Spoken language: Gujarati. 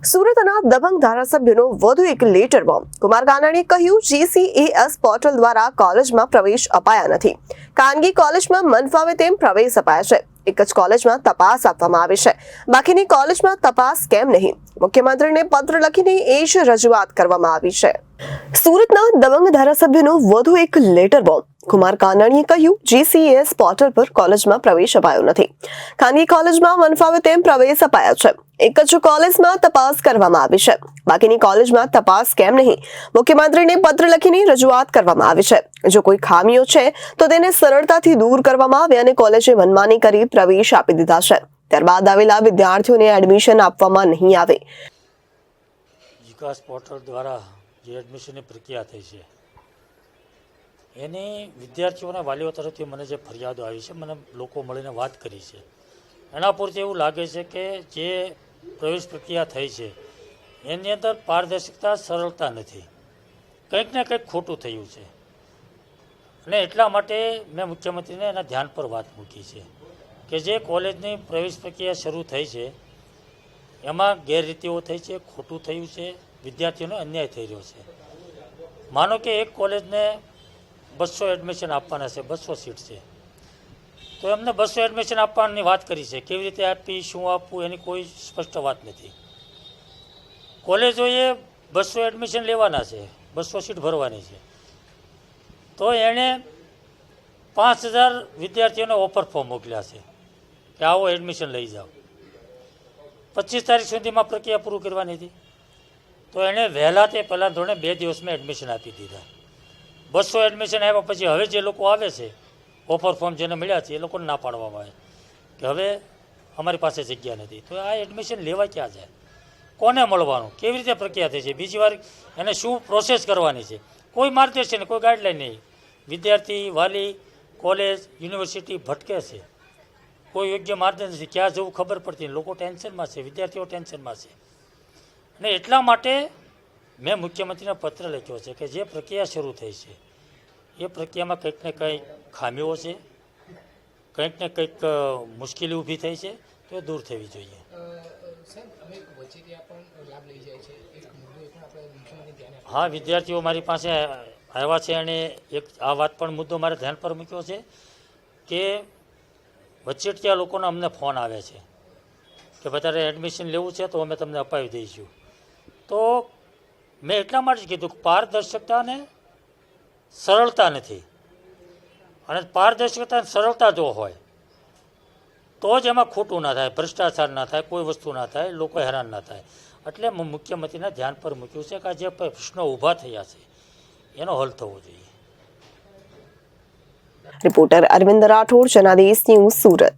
સુરતના દબંગ ધારાસભ્યનો વધુ એક લેટર બોમ્બ. કુમાર કાનાણીએ કહ્યું, GCAS પોર્ટલ દ્વારા કોલેજમાં પ્રવેશ અપાયા નથી. ખાનગી કોલેજમાં મન ફાવે તેમ પ્રવેશ અપાયા છે. એક જ કોલેજમાં તપાસ આપવામાં આવી છે, બાકીની કોલેજમાં તપાસ કેમ નહીં? મુખ્યમંત્રીને પત્ર લખીને એ જ રજૂઆત કરવામાં આવી છે. સુરતના દબંગ ધારાસભ્યનો વધુ એક લેટર બોમ્બ. કુમાર કાનાણીએ કહ્યું, GCAS પોર્ટલ પર કોલેજમાં પ્રવેશ અપાયો નથી. ખાનગી કોલેજમાં મન ફાવે તેમ પ્રવેશ અપાયા છે. એક જ કોલેજમાં તપાસ કરવામાં આવી છે, બાકીની કોલેજમાં તપાસ કેમ નહીં? મુખ્યમંત્રીને પત્ર લખીને રજૂઆત કરવામાં આવી છે. જો કોઈ ખામીઓ છે તો તેને સરળતાથી દૂર કરવામાં આવે અને કોલેજે મનમાની કરી પ્રવેશ આપી દીધા છે. ત્યારબાદ આવેલા વિદ્યાર્થીઓને એડમિશન આપવામાં નહીં આવે. વિકાસ પોર્ટલ દ્વારા જે એડમિશનની પ્રક્રિયા થઈ છે એની વિદ્યાર્થીઓના વાલીઓ તરફથી મને જે ફરિયાદો આવી છે, મને લોકો મળીને વાત કરી છે, એના પૂરથી એવું લાગે છે કે જે પ્રવેશ પ્રક્રિયા થઈ છે એની અંદર પારદર્શકતા, સરળતા નથી. કંઈક ને કંઈક ખોટું થયું છે અને એટલા માટે મેં મુખ્યમંત્રીને એના ધ્યાન પર વાત મૂકી છે કે જે કોલેજની પ્રવેશ પ્રક્રિયા શરૂ થઈ છે એમાં ગેરરીતિઓ થઈ છે, ખોટું થયું છે, વિદ્યાર્થીઓને અન્યાય થઈ રહ્યો છે. માનો કે એક કોલેજને 200 એડમિશન આપવાના છે, 200 સીટ છે, તો એમને 200 એડમિશન આપવાની વાત કરી છે. કેવી રીતે આપી, શું આપવું, એની કોઈ સ્પષ્ટ વાત નથી. કોલેજોએ 200 એડમિશન લેવાના છે, 200 સીટ ભરવાની છે, તો એણે 5000 વિદ્યાર્થીઓને ઓફર ફોર્મ મોકલ્યા છે કે આવો એડમિશન લઈ જાઓ. 25 તારીખ સુધીમાં પ્રક્રિયા પૂરું કરવાની હતી, તો એણે વહેલા તે પહેલાં ધોરણે 2 દિવસમાં એડમિશન આપી દીધા. 200 એડમિશન આવ્યા પછી હવે જે લોકો આવે છે, ઓફર ફોર્મ જેને મળ્યા છે, એ લોકોને ના પાડવામાં આવે કે હવે અમારી પાસે જગ્યા નથી. તો આ એડમિશન લેવા ક્યાં જાય? કોને મળવાનું? કેવી રીતે પ્રક્રિયા થઈ છે? બીજી વાર એને શું પ્રોસેસ કરવાની છે? કોઈ માર્ગદર્શન, કોઈ ગાઈડલાઈન નહીં. વિદ્યાર્થી, વાલી, કોલેજ, યુનિવર્સિટી ભટકે છે, કોઈ યોગ્ય માર્ગદર્શન નથી. ક્યાં જવું ખબર પડતી નથી. લોકો ટેન્શનમાં છે, વિદ્યાર્થીઓ ટેન્શનમાં છે. અને એટલા માટે મેં મુખ્યમંત્રીને પત્ર લખ્યો છે કે જે પ્રક્રિયા શરૂ થઈ છે એ પ્રક્રિયામાં કંઈક ને કંઈક ખામીઓ છે, કંઈક ને કંઈક મુશ્કેલી ઊભી થઈ છે, તો એ દૂર થવી જોઈએ. હા, વિદ્યાર્થીઓ મારી પાસે આવ્યા છે અને એક આ વાત પણ મુદ્દો મારે ધ્યાન પર મૂક્યો છે કે વચેટિયા લોકોનો અમને ફોન આવે છે કે વધારે એડમિશન લેવું છે તો અમે તમને અપાવી દઈશું. તો મેં એટલા માટે જ કીધું કે પારદર્શકતા અને સરળતા નથી. અને પારદર્શકતા અને સરળતા જો હોય તો જ એમાં ખોટું ના થાય, ભ્રષ્ટાચાર ના થાય, કોઈ વસ્તુ ના થાય, લોકો હેરાન ના થાય. એટલે મુખ્યમંત્રીના ધ્યાન પર મૂક્યું છે કે આ જે પ્રશ્નો ઊભા થયા છે એનો હલ થવો જોઈએ. Reporter Arvind Rathod, Janadesh news, Surat.